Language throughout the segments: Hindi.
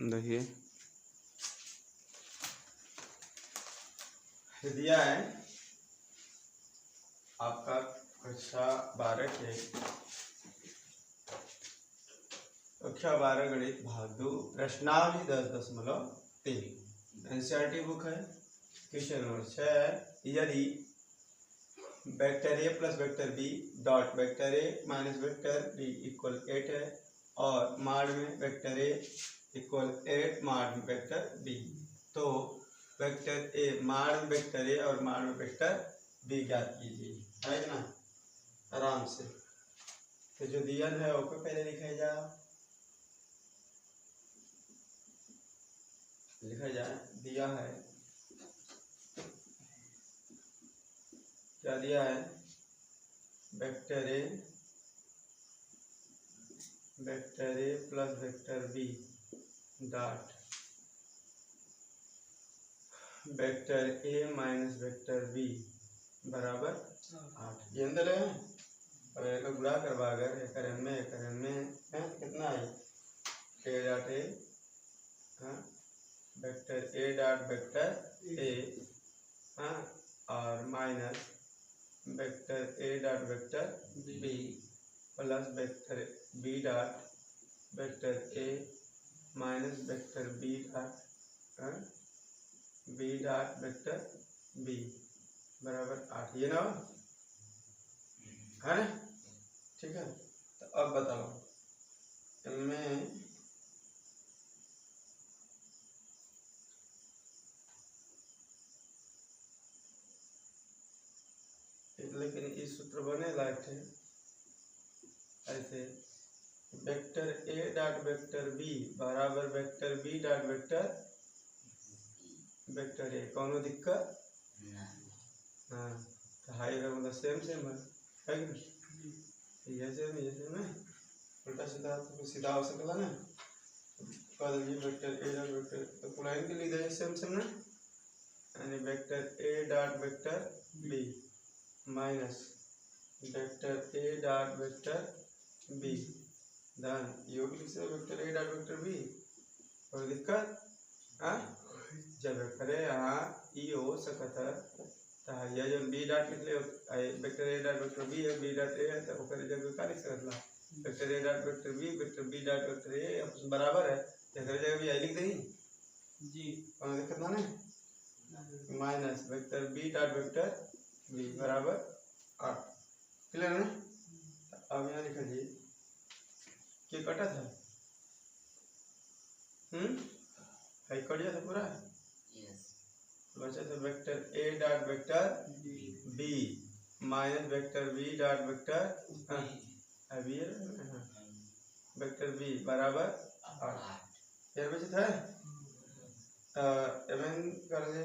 देखिए दिया है आपका कक्षा 12 के कक्षा 12 गणित भाग 2 प्रश्नावली 10.3 एनसीईआरटी बुक है। क्वेश्चन नंबर 6 है, यदि vector A plus vector B dot vector A minus vector B equal 8 है और माड में वेक्टर ए इक्वल 8 माड में वेक्टर बी, तो वेक्टर ए माड में वेक्टर ए और माड में वेक्टर बी ज्ञात कीजिए। है ना, आराम से। तो जो दिया है वो पहले लिखा जाए, दिया है क्या दिया है, vector A plus vector B dot vector A minus vector B बराबर 8। ये अंदर है। और एक गुणा करवा अगर एक में कितना है, A dot A vector A dot vector A और minus vector A dot vector B plus vector B dot vector A minus vector B dot vector B बराबर 8। ये ना है ना, ठीक है। तो अब बताओ इनमें लेकिन इस सूत्र बने लायक है ऐसे, vector A dot vector B बराबर vector B dot vector A. कौन दिक्कत? हाँ, तो हाई का मतलब सेम है कि नहीं? ये सेम है, उल्टा सीधा तो सीधा हो सकता ना। कह दीजिए वेक्टर ए डॉट वेक्टर, तो पूरा इनके लिए सेम ना, यानी vector A dot vector B minus vector A dot vector B धन योग लिख सकते vector A dot vector B. कोई दिक्कत? हाँ, जब करे यहाँ ई हो सकता है तो ये जो बी डॉट लिख ले vector A dot vector B है, बी डॉट ए है तो ओकर जगह का लिख सकला vector A dot vector B dot vector A बराबर है, एकर जगह भी आई लिख देही जी। कोई दिक्कत ना है। Minus vector B dot vector B बराबर 8। क्लियर है? अब यहाँ लिखा जी क्या कटा था, है कट था पूरा। बचा था vector A dot vector B minus vector B dot vector अभी वेक्टर बी बराबर 8। यार बचा था एवं कर दे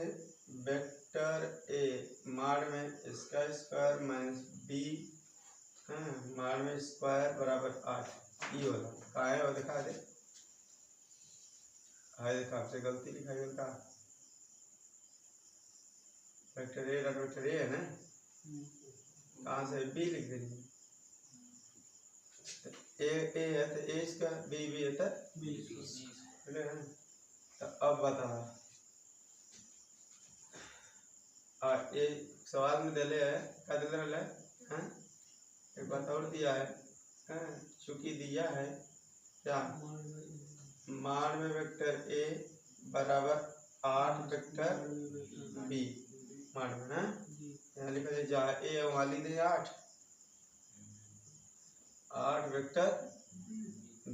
वेक्टर ए माड में इसका स्क्वायर माइनस बी माड में स्क्वायर बराबर 8। ये वाला कहाँ है वो दिखा दे। हाँ देखा आपसे गलती लिखाई का वेक्टर ए डॉट वेक्टर ए है ना, कहाँ से बी लिख देंगे। ए है तो ए इसका बी है तो बी। तो अब बता ये सवाल में दिले है क्या दिल रहा है, एक बात और दिया है, चूंकि दिया है क्या माड में वेक्टर ए बराबर 8 वेक्टर बी माड में ना, यहाँ लिखा जाए ए वहाँ लिख दे 8 वेक्टर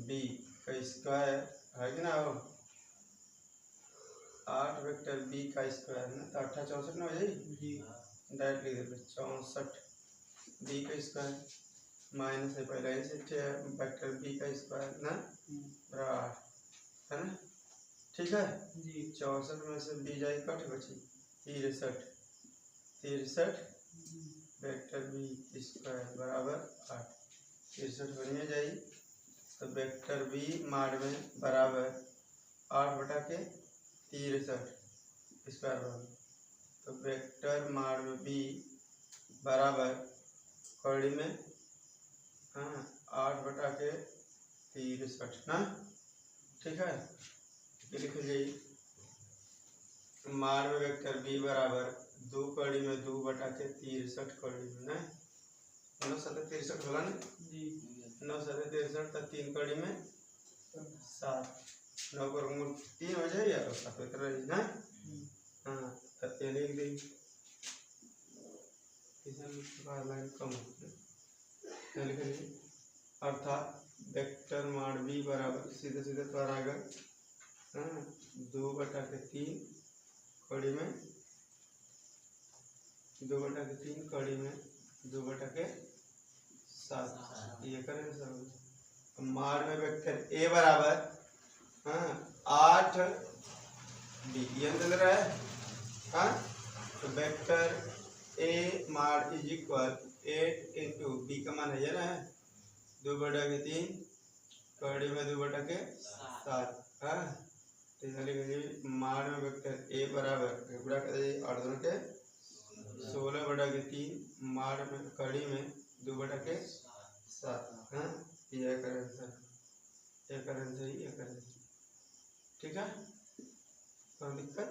बी का स्क्वायर है कि ना, हो 8 वेक्टर बी का स्क्वायर ना, तो 8 64 ना हो जाएगी, डायरेक्ट लिख देते 64 बी का स्क्वायर माइनस है पहले से वेक्टर बी का स्क्वायर ना बराबर 8 है ना, ठीक है जी। 64 में से बी जाए कट बची 63 वेक्टर बी स्क्वायर बराबर 8। 63 बनिए जाए तो वेक्टर बी माड में बराबर 8 बटा के 63 स्क्वायर बराबर, तो वेक्टर माड में बी बराबर कड़ी में 8 बटा के 63 ना, ठीक है। ये लिख लीजिए मार में वेक्टर बी बराबर 2 कड़ी में 2 बटा के 63 कड़ी में ना 9 7 63 होला ना जी 9 7 63 तो 3 कड़ी में 7 9 पर 3 हो जाए या 7 इतना रही ना हाँ तो ये लिख दी इसमें लाइन कम है लिख लीजिए अर्थात वेक्टर मान बी बराबर सीधे सीधे तो आ गया हाँ 2 बटा के 3 कड़ी में 2 बटा के 3 कड़ी में 2 बटा के 7 ये करें सब मार में वेक्टर ए बराबर हाँ 8 बी ये चल रहा है हाँ तो वेक्टर ए मार इज इक्वल 8 इंटू बी का मान है ना 2 बटा के 3 कड़ी में 2 बटा के 7 हाँ तो मार में वेक्टर ए बराबर गुणा कर 8 दोनों के 16 बटा के 3 मार में कड़ी में 2 बटा के 7 हाँ ये करें सर ये करें सही ये करें ठीक है कोई दिक्कत